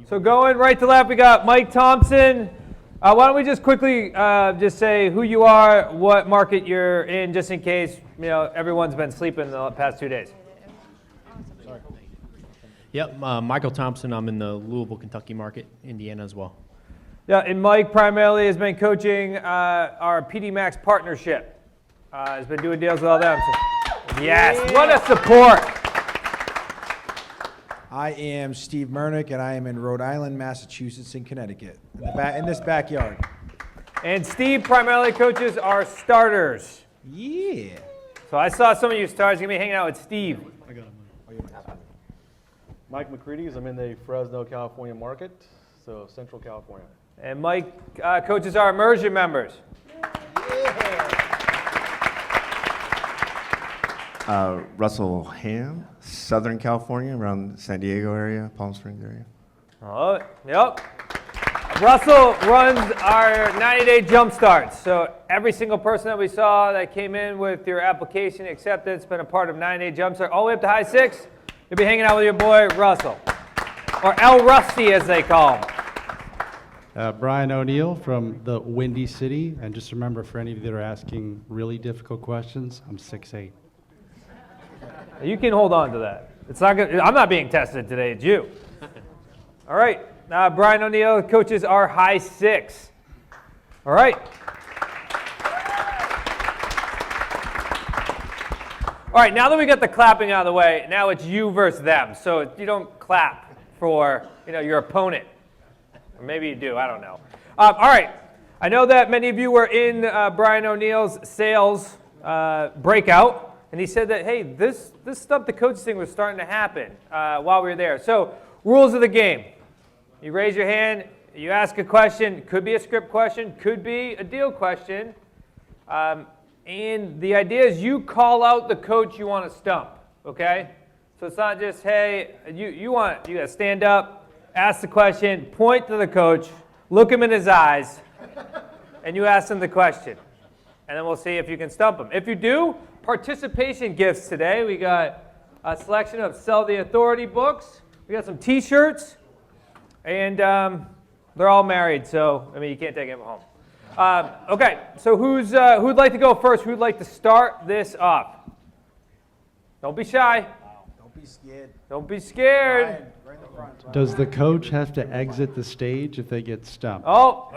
So going right to left, we got Mike Thompson. Why don't we just quickly just say who you are, what market you're in, just in case everyone's been sleeping the past 2 days. Yep, Michael Thompson. I'm in the Louisville, Kentucky market, Indiana as well. Yeah, and Mike primarily has been coaching our PD Max partnership. Has been doing deals with all them. So, yes, what a support. I am Steve Mernick, and I am in Rhode Island, Massachusetts, and Connecticut, in this backyard. And Steve primarily coaches our starters. Yeah. So I saw some of you stars going to be hanging out with Steve. I got him. Mike McCready's. I'm in the Fresno, California market, so Central California. And Mike coaches our immersion members. Russell Ham, Southern California, around San Diego area, Palm Springs area. Oh, yep. Russell runs our 90-day jump starts. So every single person that we saw that came in with your application acceptance, been a part of 90-day jump start, all the way up to high six, you'll be hanging out with your boy Russell, or El Rusty as they call him. Brian O'Neill from the Windy City, and just remember, for any of you that are asking really difficult questions, I'm 6'8". You can hold on to that. It's not gonna, I'm not being tested today, it's you. All right, Brian O'Neill coaches our high six. All right. All right, now that we got the clapping out of the way, now it's you versus them. So you don't clap for your opponent. Or maybe you do, I don't know. All right, I know that many of you were in Brian O'Neill's sales breakout. And he said that, hey, this Stump the Coaches thing was starting to happen while we were there. So, rules of the game. You raise your hand, you ask a question, could be a script question, could be a deal question. And the idea is you call out the coach you want to stump, okay? So it's not just, hey, you got to stand up, ask the question, point to the coach, look him in his eyes, and you ask him the question. And then we'll see if you can stump him. If you do, participation gifts today. We got a selection of Sell the Authority books. We got some T-shirts, and they're all married, so you can't take them home. Okay, so who'd like to go first? Who'd like to start this off? Don't be shy. Don't be scared. Don't be scared. Brian, right in the front. Does the coach have to exit the stage if they get stumped? Oh,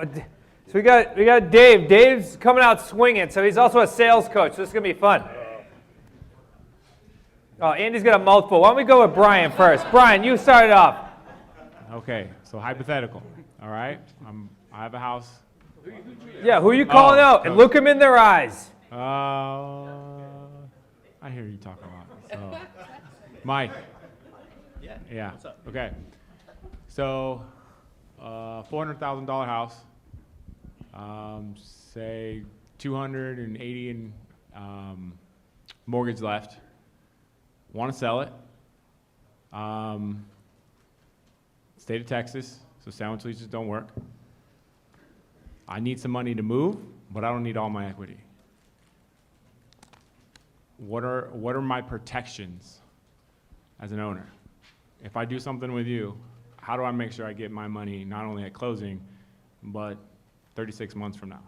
so we got Dave. Dave's coming out swinging, so he's also a sales coach. So this is gonna be fun. Oh, Andy's got a mouthful. Why don't we go with Brian first? Brian, you start it off. Okay, so hypothetical. All right, I have a house. Yeah, who are you calling out? And look them in their eyes. I hear you talking about. So, Mike. Yeah. What's up? Okay. So, $400,000 house. Say 280 in mortgage left. Want to sell it. State of Texas, so sandwich leases don't work. I need some money to move, but I don't need all my equity. What are my protections as an owner? If I do something with you, how do I make sure I get my money not only at closing, but 36 months from now?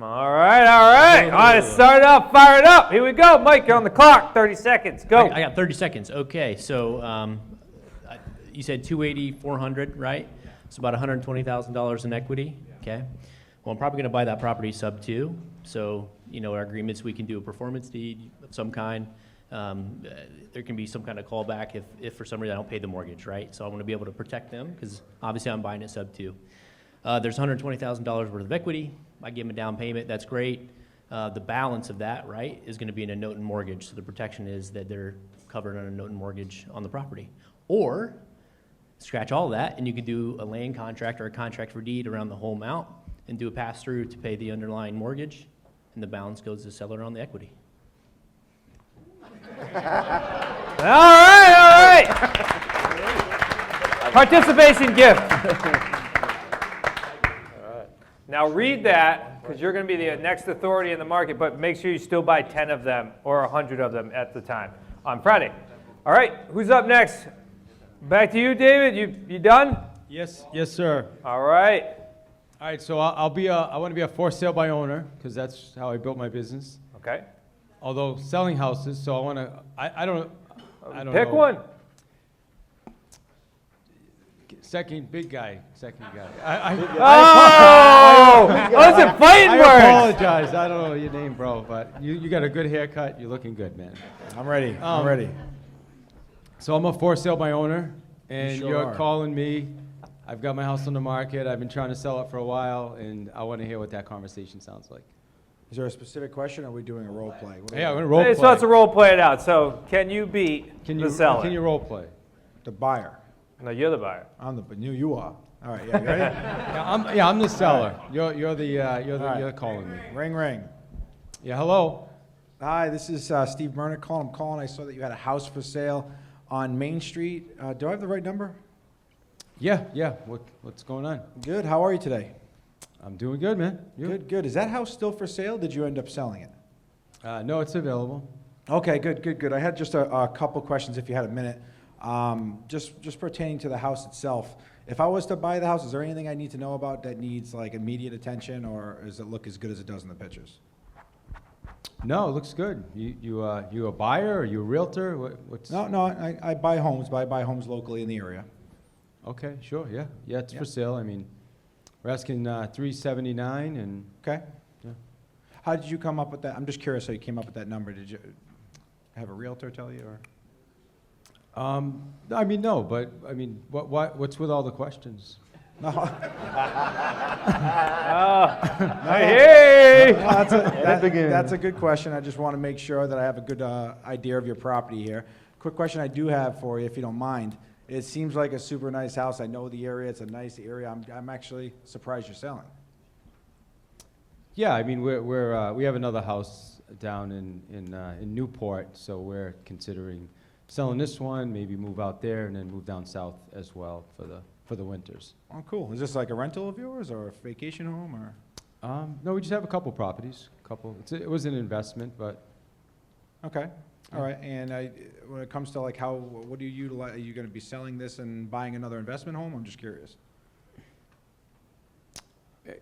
All right. All right, start it up, fire it up. Here we go. Mike, you're on the clock. 30 seconds. Go. I got 30 seconds. Okay, so you said 280, 400, right? It's about $120,000 in equity. Okay. Well, I'm probably going to buy that property sub 2. So, our agreements, we can do a performance deed of some kind. There can be some kind of callback if for some reason I don't pay the mortgage, right? So I want to be able to protect them because obviously I'm buying it sub 2. There's $120,000 worth of equity. I give them a down payment. That's great. The balance of that, right, is going to be in a note and mortgage. So the protection is that they're covered on a note and mortgage on the property. Or scratch all of that, and you can do a land contract or a contract for deed around the whole amount and do a pass-through to pay the underlying mortgage, and the balance goes to the seller on the equity. All right. Participation gift. Now read that, because you're going to be the next authority in the market, but make sure you still buy 10 of them or 100 of them at the time on Friday. All right, who's up next? Back to you, David. You done? Yes, yes, sir. All right. All right, so I want to be a for sale by owner because that's how I built my business. Okay. Although selling houses, so I want to. I don't Pick know. one. Second guy. Oh! Those are fighting I words. apologize. I don't know your name, bro, but you got a good haircut. You're looking good, man. I'm ready. I'm ready. So I'm a for sale by owner, and sure you're are. calling me. I've got my house on the market. I've been trying to sell it for a while, and I want to hear what that conversation sounds like. Is there a specific question, or are we doing a role play? What are Yeah, I'm we- gonna role Hey, play. so it's a role play it out. So can you beat the seller? Can you role play? The buyer. No, you're the buyer. I'm the, you are. All right, yeah, you ready? I'm the seller. You're right. calling me. Ring, ring. Yeah, hello. Hi, this is Steve Mernick calling. I'm calling. I saw that you had a house for sale on Main Street. Do I have the right number? Yeah. What's going on? Good. How are you today? I'm doing good, man. You? Good. Is that house still for sale? Did you end up selling it? No, it's available. Okay, good. I had just a couple questions if you had a minute. Just pertaining to the house itself. If I was to buy the house, is there anything I need to know about that needs like immediate attention, or does it look as good as it does in the pictures? No, it looks good. You a buyer or you a realtor? What's? No, I buy homes, but I buy homes locally in the area. Okay, sure. Yeah, it's Yeah. for sale. I mean, we're asking $379, and Okay. Yeah. How did you come up with that? I'm just curious how you came up with that number. Did you have a realtor tell you, or? I mean, no, but I mean, what's with all the questions? No. Hey! That's a good question. I just want to make sure that I have a good idea of your property here. Quick question I do have for you, if you don't mind. It seems like a super nice house. I know the area. It's a nice area. I'm actually surprised you're selling. Yeah, I mean, we have another house down in Newport, so we're considering selling this one, maybe move out there, and then move down south as well for the winters. Oh, cool. Is this like a rental of yours or a vacation home, or? No, we just have a couple properties. It was an investment, but Okay. All right. And when it comes to like what do you utilize? Are you going to be selling this and buying another investment home? I'm just curious.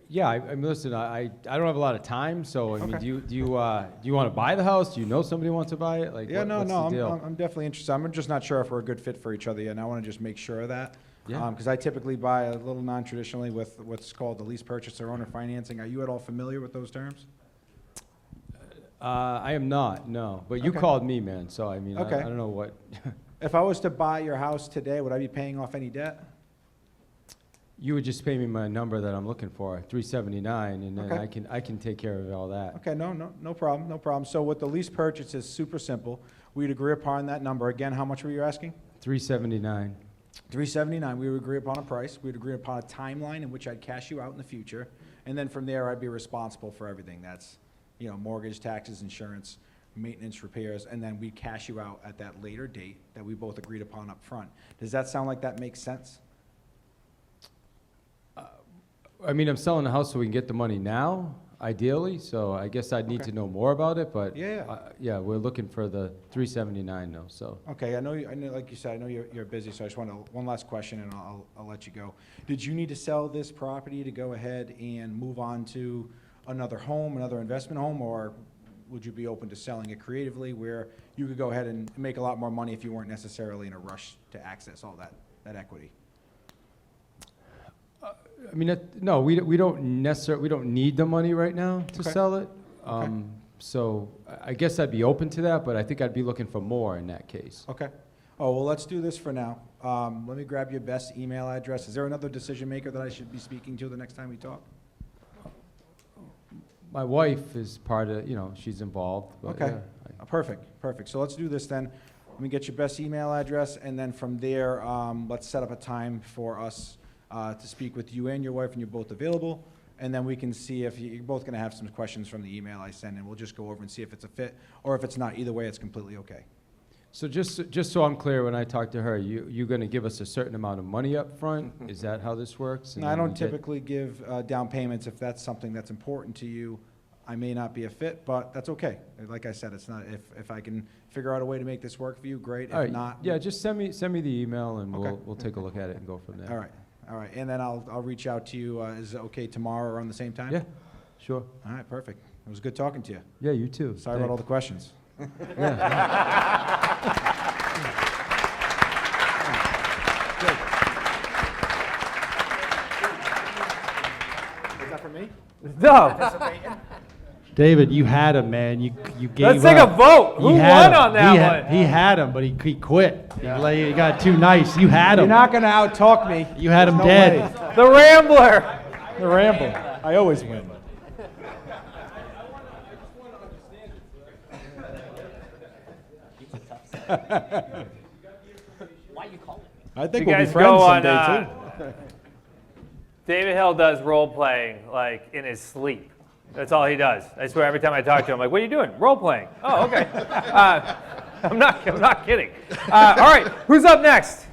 yeah. I mean, listen, I don't have a lot of time, so I mean, Okay. do you want to buy the house? Do you know somebody wants to buy it? Like, Yeah, what's the deal? I'm definitely interested. I'm just not sure if we're a good fit for each other yet, and I want to just make sure of that. Yeah. Because I typically buy a little non-traditionally with what's called the lease purchase or owner financing. Are you at all familiar with those terms? I am not, no. But you Okay. called me, man. So I mean, Okay. I don't know what. If I was to buy your house today, would I be paying off any debt? You would just pay me my number that I'm looking for, $379, and then Okay. I can take care of all that. Okay, no problem. So with the lease purchase is super simple. We'd agree upon that number. Again, how much were you asking? $379. $379. We would agree upon a price. We'd agree upon a timeline in which I'd cash you out in the future, and then from there I'd be responsible for everything. That's, mortgage, taxes, insurance, maintenance, repairs, and then we cash you out at that later date that we both agreed upon up front. Does that sound like that makes sense? I mean, I'm selling the house so we can get the money now, ideally. So I guess I'd need Okay. to know more about it. But Yeah. yeah, we're looking for the $379 though. So Okay, I know, like you said, I know you're busy, so I just want one last question, and I'll let you go. Did you need to sell this property to go ahead and move on to another home, another investment home, or would you be open to selling it creatively where you could go ahead and make a lot more money if you weren't necessarily in a rush to access all that equity? I mean, no, we don't need the money right now to Okay. sell it. Okay. So I guess I'd be open to that, but I think I'd be looking for more in that case. Okay. Oh, well, let's do this for now. Let me grab your best email address. Is there another decision maker that I should be speaking to the next time we talk? My wife is part of, she's involved. But Okay. yeah, Perfect. So let's do this then. Let me get your best email address, and then from there, let's set up a time for us to speak with you and your wife, and you're both available. And then we can see if you're both going to have some questions from the email I send, and we'll just go over and see if it's a fit, or if it's not. Either way, it's completely okay. So just so I'm clear, when I talk to her, you're going to give us a certain amount of money up front? Is that how this works? And Now, I then we don't get- typically give down payments if that's something that's important to you. I may not be a fit, but that's okay. Like I said, it's not, if I can figure out a way to make this work for you, great. All If right, not. yeah, just send me the email and Okay. we'll take a look at it and go from there. All right, and then I'll reach out to you, is it okay tomorrow around the same time? Yeah, sure. All right, perfect. It was good talking to you. Yeah, you too. Sorry about all the questions. Is that for me? No. David, you had him, man. You gave Let's take a up. vote. Who You had won him. on that one? He had him, but he quit. He got too nice. You had You're him. not gonna out-talk me. You had him No dead. way. The Rambler. The ramble. I always win. I You think we'll be guys friends go on. someday too. David Hill does role playing like in his sleep. That's all he does. I swear, every time I talk to him, I'm like, "What are you doing? Role playing?" Oh, okay. I'm not kidding. All right, who's up next?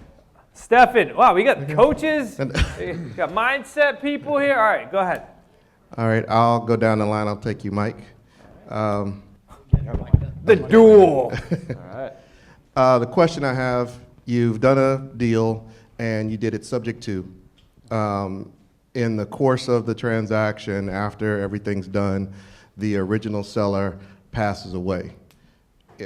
Stefan. Wow, we got coaches, we got mindset people here. All right, go ahead. All right, I'll go down the line. I'll take you, Mike. The duel. The question I have, you've done a deal and you did it subject to. In the course of the transaction, after everything's done, the original seller passes away.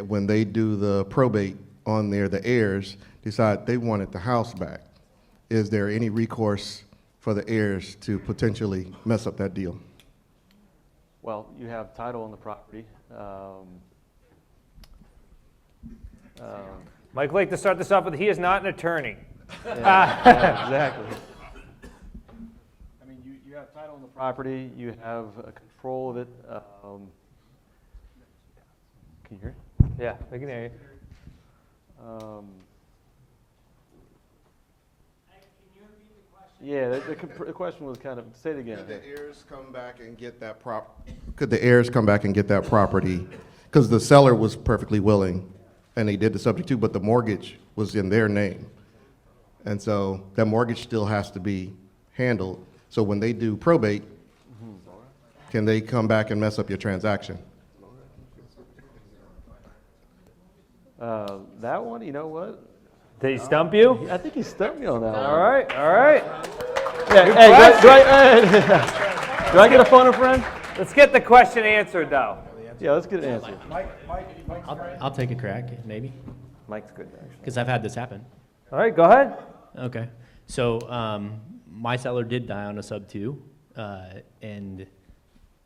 When they do the probate on there, the heirs decide they wanted the house back. Is there any recourse for the heirs to potentially mess up that deal? Well, you have title on the property. Mike Lake, to start this off with, he is not an attorney. Yeah, exactly. I mean, you have title on the property, you have control of it. Can you hear? Yeah, I can hear you. Yeah, the question was kind of, say it again. Could the heirs come back and get that Could the heirs come back and get that property? Because the seller was perfectly willing, and they did the subject to, but the mortgage was in their name. And so that mortgage still has to be handled. So when they do probate, can they come back and mess up your transaction? That one, you know what? Did he stump you? I think he stumped me on that one. All right, all right. Yeah, hey, do I get a phone a friend? Let's get the question answered, though. Yeah, let's get an answer. I'll take a crack, maybe, Mike's good, actually. because I've had this happen. All right, go ahead. Okay. So my seller did die on a sub 2, and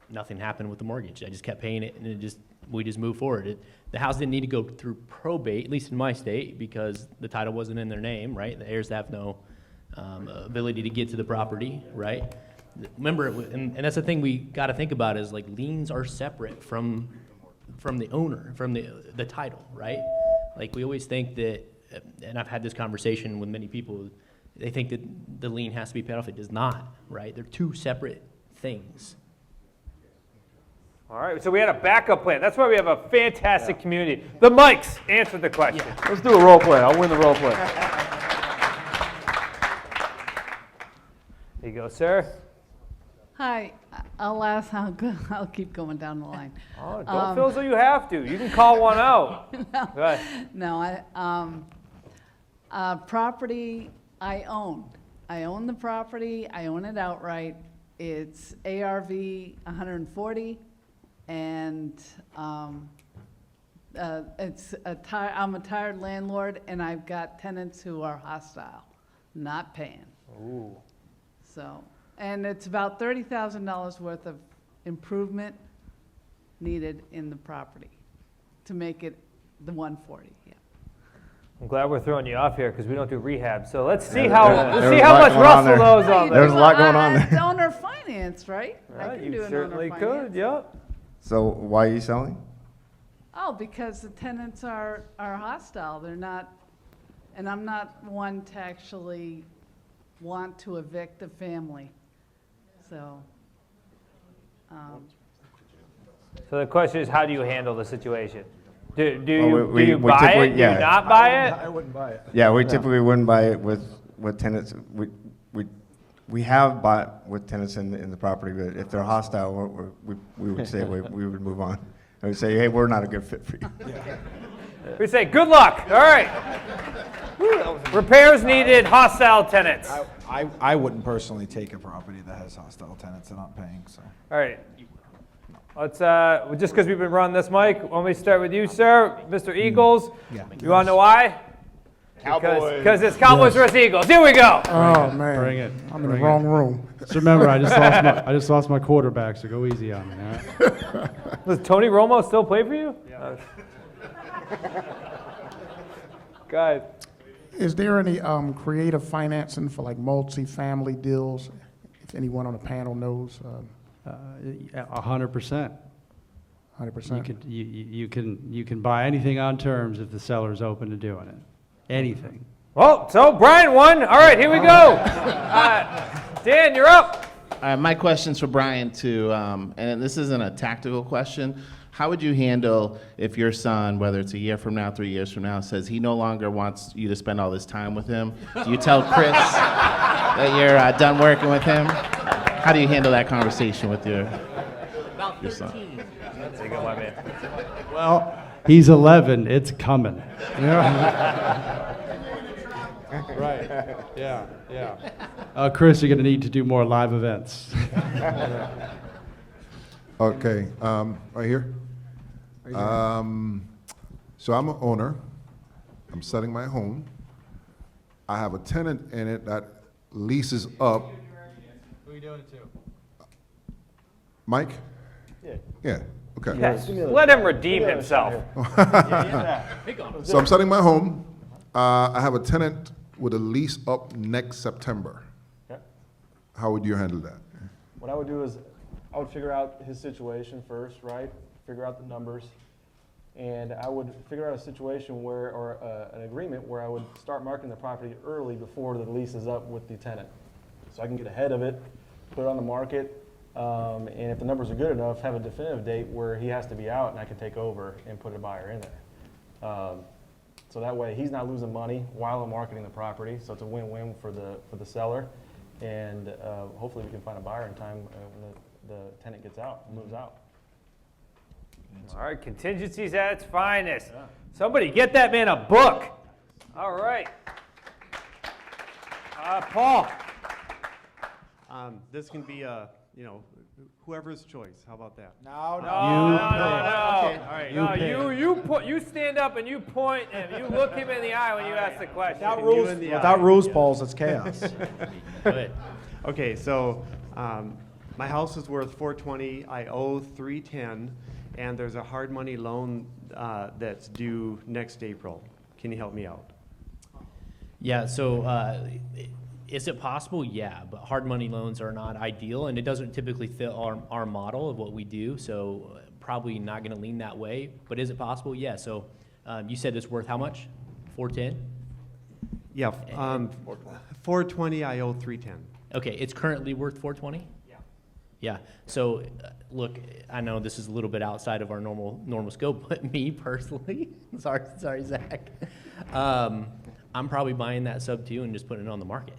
nothing happened with the mortgage. I just kept paying it, and we just moved forward. The house didn't need to go through probate, at least in my state, because the title wasn't in their name, right? The heirs have no ability to get to the property, right? Remember, and that's the thing we got to think about is like liens are separate from the owner, from the title, right? Like we always think that, and I've had this conversation with many people, they think that the lien has to be paid off. It does not, right? They're two separate things. All right, so we had a backup plan. That's why we have a fantastic community. The mics answered the question. Let's do a role play. I'll win the role play. There you go, sir. Hi, I'll keep going down the line. Oh, don't feel as though you have to. You can call one out. Go ahead. No, property I own. I own the property, I own it outright. It's ARV 140, and I'm a tired landlord, and I've got tenants who are hostile, not paying. Ooh. So, and it's about $30,000 worth of improvement needed in the property to make it the 140, yeah. I'm glad we're throwing you off here because we don't do rehab. So let's see Yeah, how there was a how lot much going on Russell there. knows on You there. There's a lot going on It's there. owner finance, right? I Right, can do you an certainly owner could. finance. Yep. So why are you selling? Oh, because the tenants are hostile. They're not, and I'm not one to actually want to evict a family. So, So the question is, how do you handle the situation? Do you Well, we buy typically- it? Do yeah. you not buy it? I wouldn't buy it. Yeah, we typically wouldn't buy it with tenants. We We have bought with tenants in the property, but if they're hostile, we would say we would move on. I would say, hey, we're not a good fit for you. We say, good luck. All right. Repairs needed, hostile tenants. All I wouldn't personally take a property that has hostile tenants and not paying, so. right. Let's, just because we've been running this mic, why don't we start with you, sir, Mr. Eagles? Yeah. You want to know why? Because it's Cowboys versus Eagles. Here we go. Oh, man. Bring it. I'm in the wrong room. So remember, I just lost my quarterback, so go easy on me, all right? Does Tony Romo still play for you? Yeah. Guys. Is there any creative financing for like multi-family deals? If anyone on the panel knows, 100%. 100%. You can buy anything on terms if the seller's open to doing it. Anything. Well, so Brian won. All right, here we go. Dan, you're up. My question's for Brian too, and this isn't a tactical question. How would you handle if your son, whether it's a year from now, 3 years from now, says he no longer wants you to spend all this time with him? Do you tell Chris that you're done working with him? How do you handle that conversation with your son? That's a good one, man. Well, he's 11. It's coming. Right. Yeah. Chris, you're going to need to do more live events. Okay, right here. So I'm an owner. I'm selling my home. I have a tenant in it that leases up. Who are you doing it to? Mike? Yeah. Yeah, okay. Yes. Let him redeem himself. So I'm selling my home. I have a tenant with a lease up next September. Okay. How would you handle that? What I would do is I would figure out his situation first, right? Figure out the numbers. And I would figure out a situation where, or an agreement where I would start marketing the property early before the lease is up with the tenant. So I can get ahead of it, put it on the market, and if the numbers are good enough, have a definitive date where he has to be out and I can take over and put a buyer in there. So that way he's not losing money while I'm marketing the property, so it's a win-win for the seller. And hopefully we can find a buyer in time when the tenant gets out, moves out. All right, contingencies at its finest. Yeah. Somebody get that man a book. All right. Paul. This can be whoever's choice. How about that? No. Okay, all right. No, you stand up and you point him. You look him in the eye when you ask the question. Without rules, balls, it's chaos. Go ahead. Okay, so my house is worth $420. I owe $310, and there's a hard money loan that's due next April. Can you help me out? Yeah, so is it possible? Yeah, but hard money loans are not ideal, and it doesn't typically fit our model of what we do, so probably not going to lean that way. But is it possible? Yeah, so you said it's worth how much? 410? Yeah, 420, I owe 310. Okay, it's currently worth 420? Yeah, so look, I know this is a little bit outside of our normal scope, but me personally, sorry, Zach, I'm probably buying that sub 2 and just putting it on the market.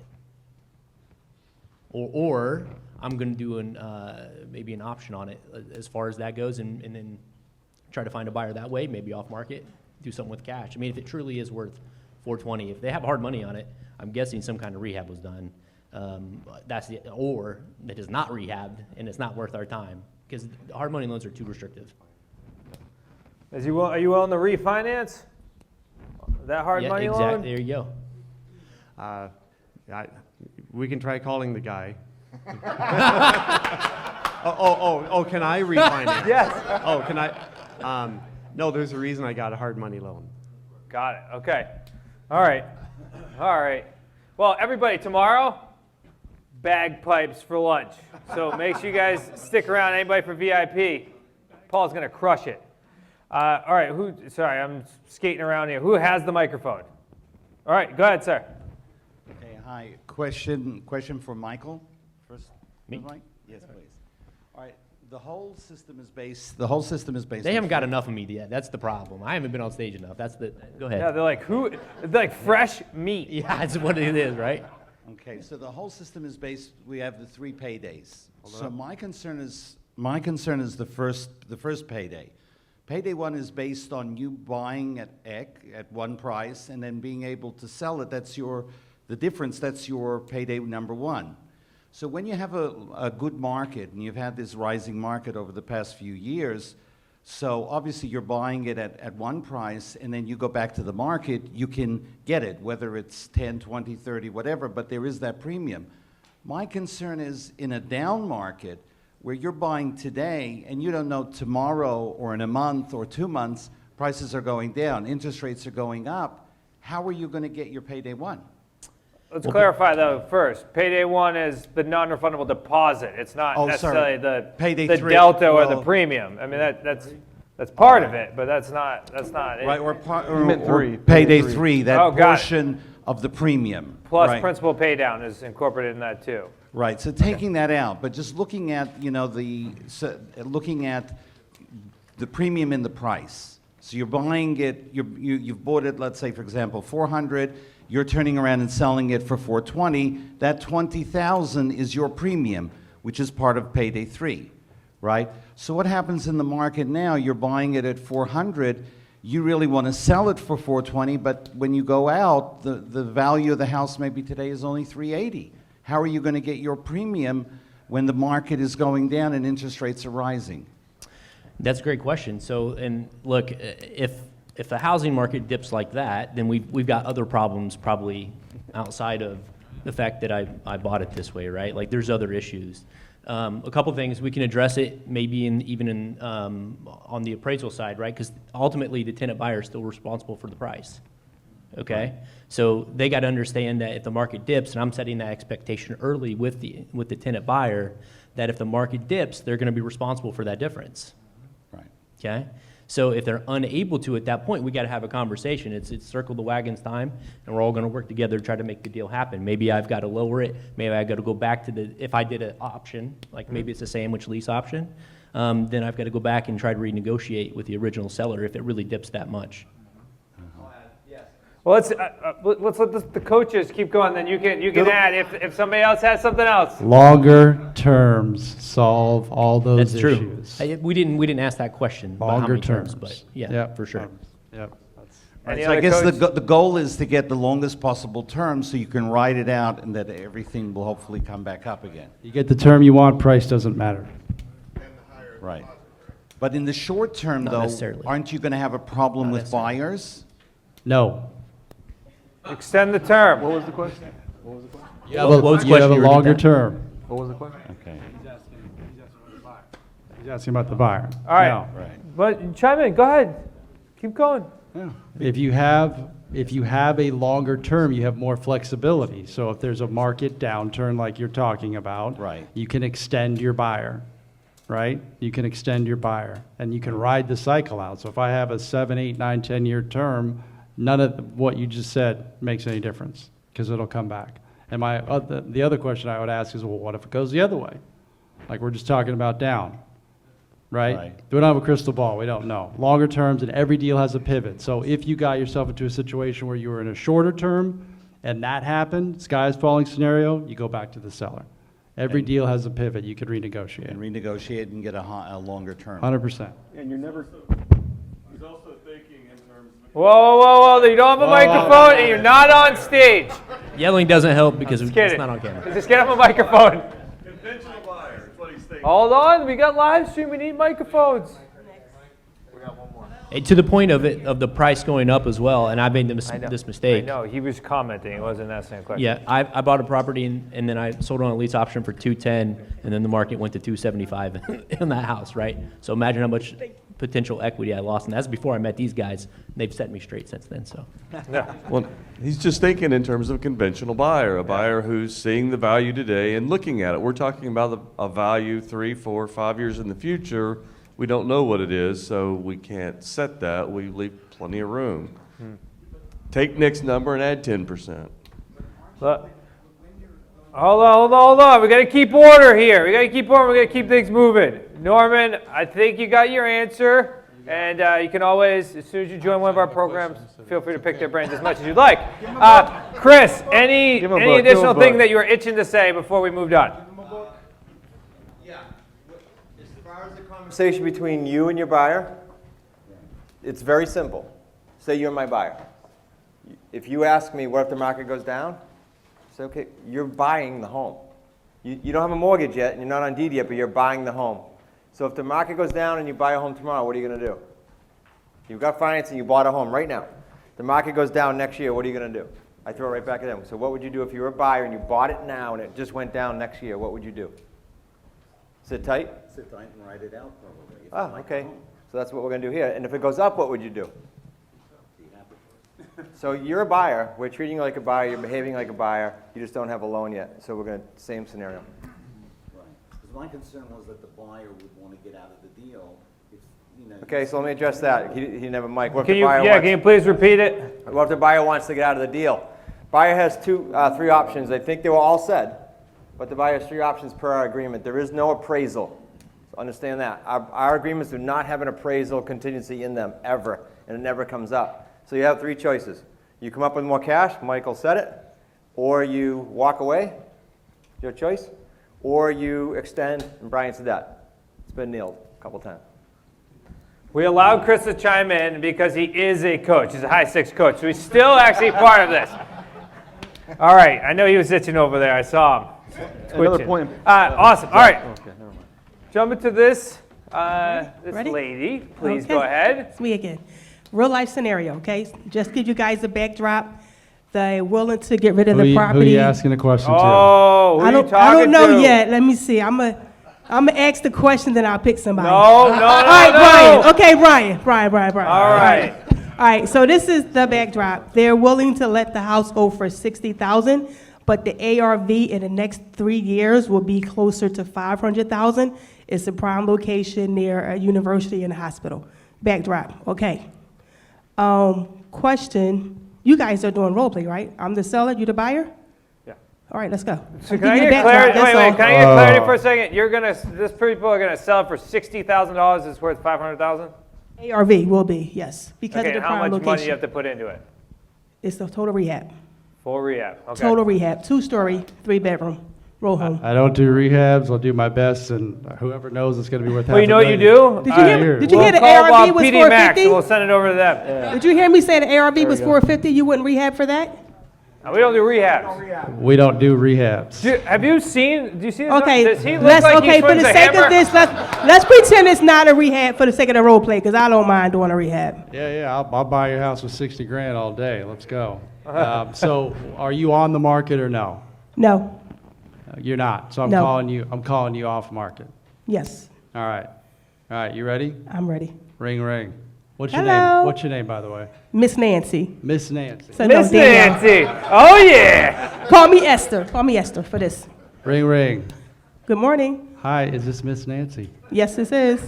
Or I'm going to do maybe an option on it as far as that goes, and then try to find a buyer that way, maybe off market, do something with cash. I mean, if it truly is worth 420, if they have hard money on it, I'm guessing some kind of rehab was done. Or it is not rehabbed and it's not worth our time, because hard money loans are too restrictive. Are you willing to refinance that hard money loan? There you go. We can try calling the guy. Can I refinance? Yes. Oh, can I? No, there's a reason I got a hard money loan. Got it. Okay. All right. Well, everybody, tomorrow, bagpipes for lunch. So make sure you guys stick around. Anybody for VIP? Paul's going to crush it. All right. Sorry, I'm skating around here. Who has the microphone? All right. Go ahead, sir. Okay. Hi. Question for Michael. First. Me? Mike? Yes, please. All right. The whole system is based. They haven't got enough of me yet. That's the problem. I haven't been on stage enough. Go ahead. Yeah, they're like fresh meat. Yeah, that's what it is, right? Okay, so the whole system is based, we have the 3 paydays. So my concern is the first payday. Payday 1 is based on you buying at one price and then being able to sell it. That's the difference, that's your payday number 1. So when you have a good market, and you've had this rising market over the past few years, so obviously you're buying it at one price, and then you go back to the market, you can get it, whether it's 10, 20, 30, whatever, but there is that premium. My concern is in a down market where you're buying today and you don't know tomorrow or in a month or 2 months, prices are going down, interest rates are going up. How are you going to get your payday 1? Let's clarify though first. Payday 1 is the non-refundable deposit. It's not necessarily the Payday 3, delta or the premium. I mean that's part of it, but that's not it. Right, or three. payday 3, that got it. portion of the premium. Plus right. principal pay down is incorporated in that too. Right, so taking that out, but just looking at, looking at the premium in the price. So you're buying it, you've bought it, let's say, for example, $400, you're turning around and selling it for $420, that $20,000 is your premium, which is part of payday 3, right? So what happens in the market now, you're buying it at $400, you really want to sell it for $420, but when you go out, the value of the house maybe today is only $380. How are you going to get your premium when the market is going down and interest rates are rising? That's a great question. So, and look, if the housing market dips like that, then we've got other problems probably outside of the fact that I bought it this way, right? Like there's other issues. A couple things, we can address it maybe even on the appraisal side, right? Because ultimately the tenant buyer is still responsible for the price. Okay, so they got to understand that if the market dips, and I'm setting that expectation early with the tenant buyer, that if the market dips, they're going to be responsible for that difference. Right. Okay, so if they're unable to at that point, we got to have a conversation. It's circle the wagons time, and we're all going to work together to try to make the deal happen. Maybe I've got to lower it. Maybe I've got to go back to if I did an option, like maybe it's a sandwich lease option, then I've got to go back and try to renegotiate with the original seller if it really dips that much. Well, let's let the coaches keep going. Then you can add if somebody else has something else. Longer terms solve all those That's issues. true. We didn't ask that question. About how Longer many terms, terms. but yeah, Yep. for sure. Yep. Right, so I guess the goal is to get the longest possible term so you can ride it out and that everything will hopefully come back up again. You get the term you want, price doesn't matter. Right. But in the short term, Not though, necessarily. aren't you going to have a problem Not with necessarily. buyers? No. Extend the term. What was the question? What was the question? You have a longer term. What was the question? Okay. He's asking about the buyer. All right. No. Right. But chime in. Go ahead. Keep going. If you have a longer term, you have more flexibility. So if there's a market downturn like you're talking about, Right. you can extend your buyer, right? You can extend your buyer, and you can ride the cycle out. So if I have a 7, 8, 9, 10-year term, none of what you just said makes any difference because it'll come back. And the other question I would ask is, well, what if it goes the other way? Like we're just talking about down, right? Right. We don't have a crystal ball. We don't know. Longer terms, and every deal has a pivot. So if you got yourself into a situation where you were in a shorter term and that happened, sky's falling scenario, you go back to the seller. Every deal has a pivot. You could renegotiate. And renegotiate and get a longer term. 100%. And you're never. He's also thinking in terms of. Whoa. You don't have a microphone and you're not on stage. Yelling doesn't help because Just it's kidding. not on camera. Just get him a microphone. Conventional buyer, that's what he's thinking. Hold on. We got live stream. We need microphones. To the point of the price going up as well, and I made this mistake. I know. He was commenting. He wasn't asking a question. Yeah, I bought a property and then I sold it on a lease option for $210, and then the market went to $275 in that house, right? So imagine how much potential equity I lost, and that's before I met these guys. They've set me straight since then. So. Yeah. Well, he's just thinking in terms of a conventional buyer, a buyer who's seeing the value today and looking at it. We're talking about a value 3, 4, 5 years in the future. We don't know what it is, so we can't set that. We leave plenty of room. Take Nick's number and add 10%. Look. Hold on. We got to keep order here. We got to keep order. We got to keep things moving. Norman, I think you got your answer. And you can always, as soon as you join one of our programs, feel free to pick their brains as much as you'd like. Chris, any additional thing that you were itching to say before we moved on? Yeah. As far as the conversation between you and your buyer, it's very simple. Say you're my buyer. If you ask me, what if the market goes down? Say, okay, you're buying the home. You don't have a mortgage yet, and you're not on deed yet, but you're buying the home. So if the market goes down and you buy a home tomorrow, what are you going to do? You've got financing, you bought a home right now. The market goes down next year, what are you going to do? I throw it right back at them. So what would you do if you were a buyer and you bought it now and it just went down next year? What would you do? Sit tight? Sit tight and write it out probably. Oh, okay. So that's what we're going to do here. And if it goes up, what would you do? So you're a buyer. We're treating you like a buyer. You're behaving like a buyer. You just don't have a loan yet. So we're going to, same scenario. Right. Because my concern was that the buyer would want to get out of the deal. If, you know, Okay, so let me address that. He didn't have a mic. What if Can the you, buyer yeah, wants, can you please repeat it? what if the buyer wants to get out of the deal? Buyer has three options. I think they were all said, but the buyer has three options per our agreement. There is no appraisal. So understand that. Our agreements do not have an appraisal contingency in them, ever, and it never comes up. So you have three choices. You come up with more cash, Michael said it, or you walk away, your choice, or you extend, and Brian said that. It's been nailed a couple times. We allowed Chris to chime in because he is a coach. He's a high six coach, so he's still actually part of this. All right, I know he was itching over there. I saw him. Another twitching. point. Awesome. All right. Okay, never mind. Jump into this. Ready? Lady, please Okay. go ahead. It's me again. Real life scenario, okay? Just give you guys a backdrop. They're willing to get rid of the Who property. you asking the question to? Oh, who I are you don't talking know to? yet. Let me see. I'm gonna ask the question, then I'll pick somebody. No, All right, no. Brian. Okay, Brian. All right. All right, so this is the backdrop. They're willing to let the house go for $60,000, but the ARV in the next 3 years will be closer to $500,000. It's a prime location near a university and a hospital. Backdrop, okay. Question, you guys are doing role play, right? I'm the seller, you the buyer? Yeah. All right, let's go. So I'm can I giving you get a backdrop, clarity? that's Wait, all. can I get clarity for a second? You're gonna, this people are gonna sell it for $60,000. It's worth $500,000. ARV will be, yes, because Okay, of the and how prime much money location. you have to put into it? It's the total rehab. Full rehab. Okay. Total rehab, 2-story, 3-bedroom, row home. I don't do rehabs. I'll do my best, and whoever knows it's going to be worth. Well, you know what you do? Did you hear? Did you hear the We'll call ARV was PD Maxx and $450? we'll send it over to them. Did you hear me say the ARV was $450? You wouldn't rehab for that? We don't do rehabs. We don't do rehabs. Have you seen? Do you see? This? Okay, Does he look like he okay. For swings the a sake hammer? of this, let's pretend it's not a rehab for the sake of the role play, because I don't mind doing a rehab. Yeah. I'll buy your house with 60 grand all day. Let's go. So, are you on the market or no? No. You're not. So I'm No. calling you off market. Yes. All right. You ready? I'm ready. Ring, ring. What's your Hello. name? What's your name, by the way? Miss Nancy. Miss Nancy. So no, Miss Danielle. Nancy. Oh yeah. Call me Esther. Call me Esther for this. Ring, ring. Good morning. Hi, is this Miss Nancy? Yes, this is.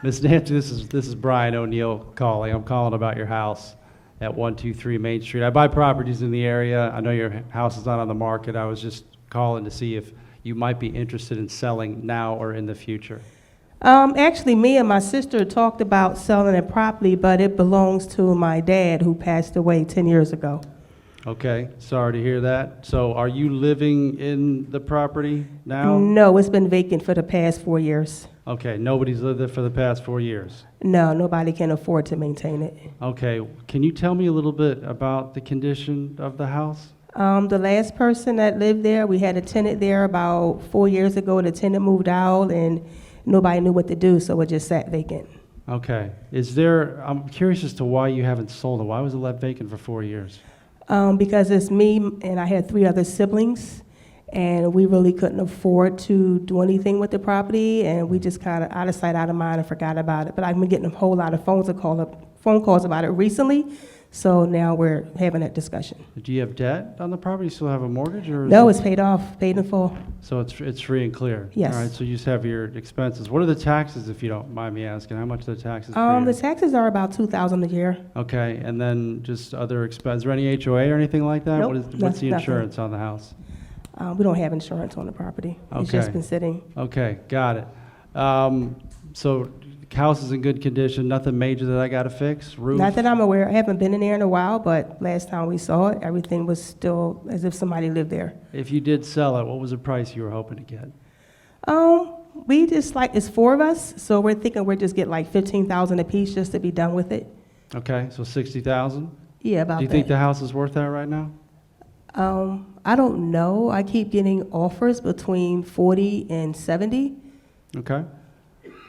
Miss Nancy, this is Brian O'Neill calling. I'm calling about your house at 123 Main Street. I buy properties in the area. I know your house is not on the market. I was just calling to see if you might be interested in selling now or in the future. Actually, me and my sister talked about selling it properly, but it belongs to my dad who passed away 10 years ago. Okay, sorry to hear that. So are you living in the property now? No, it's been vacant for the past 4 years. Okay, nobody's lived there for the past 4 years. No, nobody can afford to maintain it. Okay, can you tell me a little bit about the condition of the house? The last person that lived there, we had a tenant there about 4 years ago. The tenant moved out and nobody knew what to do, so it just sat vacant. Okay, I'm curious as to why you haven't sold it. Why was it left vacant for 4 years? Because it's me and I had 3 other siblings, and we really couldn't afford to do anything with the property, and we just kind of out of sight, out of mind, and forgot about it. But I've been getting a whole lot of phone calls about it recently, so now we're having that discussion. Do you have debt on the property? You still have a mortgage, or? No, it's paid off, paid in full. So it's free and clear? Yes. All right, so you just have your expenses. What are the taxes, if you don't mind me asking? How much are the taxes for you? The taxes are about $2,000 a year. Okay, and then just other expenses. Is there any HOA or anything like that? Nope, What's the nothing. insurance on the house? We don't have insurance on the property. It's Okay. just been sitting. Okay, got it. So house is in good condition, nothing major that I gotta fix, roof? Not that I'm aware. I haven't been in there in a while, but last time we saw it, everything was still as if somebody lived there. If you did sell it, what was the price you were hoping to get? We just it's 4 of us, so we're thinking we'll just get like $15,000 a piece just to be done with it. Okay, so 60,000? Yeah, about that. Do you think the house is worth that right now? I don't know. I keep getting offers between 40 and 70. Okay.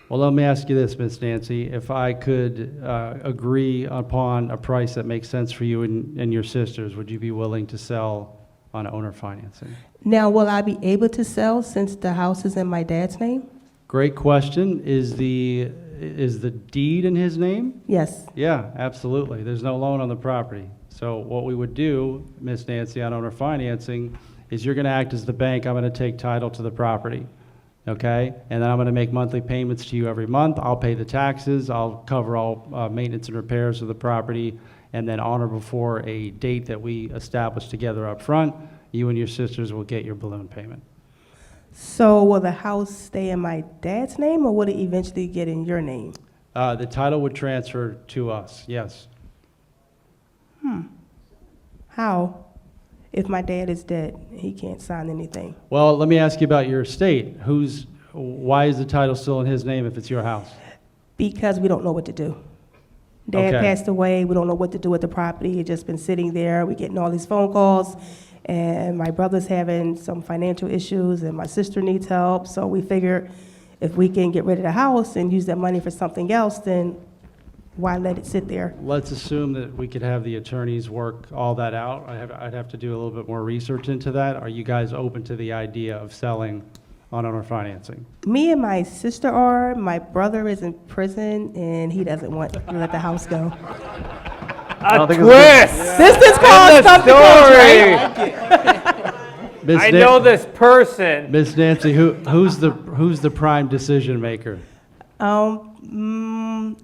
Well, let me ask you this, Ms. Nancy. If I could agree upon a price that makes sense for you and your sisters, would you be willing to sell on owner financing? Now, will I be able to sell since the house is in my dad's name? Great question. Is the deed in his name? Yes. Yeah, absolutely. There's no loan on the property. So what we would do, Ms. Nancy, on owner financing, is you're going to act as the bank. I'm going to take title to the property, okay? And then I'm going to make monthly payments to you every month. I'll pay the taxes. I'll cover all maintenance and repairs of the property, and then on or before a date that we establish together up front, you and your sisters will get your balloon payment. So will the house stay in my dad's name, or will it eventually get in your name? The title would transfer to us, yes. How? If my dad is dead, he can't sign anything. Well, let me ask you about your estate. Why is the title still in his name if it's your house? Because we don't know what to do. Dad Okay. passed away. We don't know what to do with the property. It's just been sitting there. We're getting all these phone calls, and my brother's having some financial issues, and my sister needs help. So we figure if we can get rid of the house and use that money for something else, then why let it sit there? Let's assume that we could have the attorneys work all that out. I'd have to do a little bit more research into that. Are you guys open to the idea of selling on owner financing? Me and my sister are. My brother is in prison, and he doesn't want to let the house go. A twist! This is called Stump the Coaches, right? I know this person. Miss Nancy, who's the prime decision maker?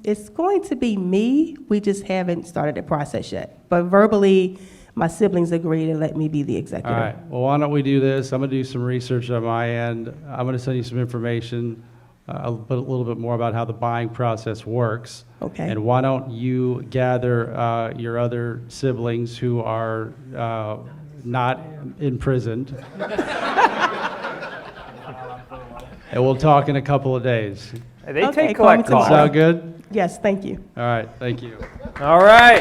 It's going to be me. We just haven't started the process yet. But verbally, my siblings agree to let me be the executor. All right. Well, why don't we do this? I'm going to do some research on my end. I'm going to send you some information, a little bit more about how the buying process works. Okay. And why don't you gather your other siblings who are not imprisoned, and we'll talk in a couple of days. They Okay, take call me collect calls. tomorrow. Sound good? Yes, thank you. All right. Thank you. All right.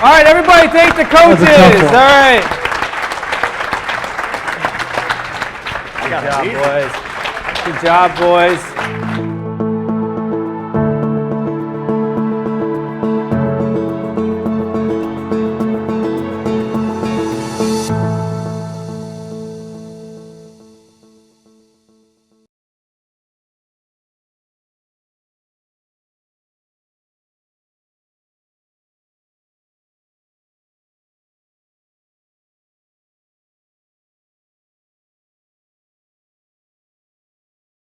All right, everybody take the coaches. That was a tough All right. Good job, boys. Good job, boys.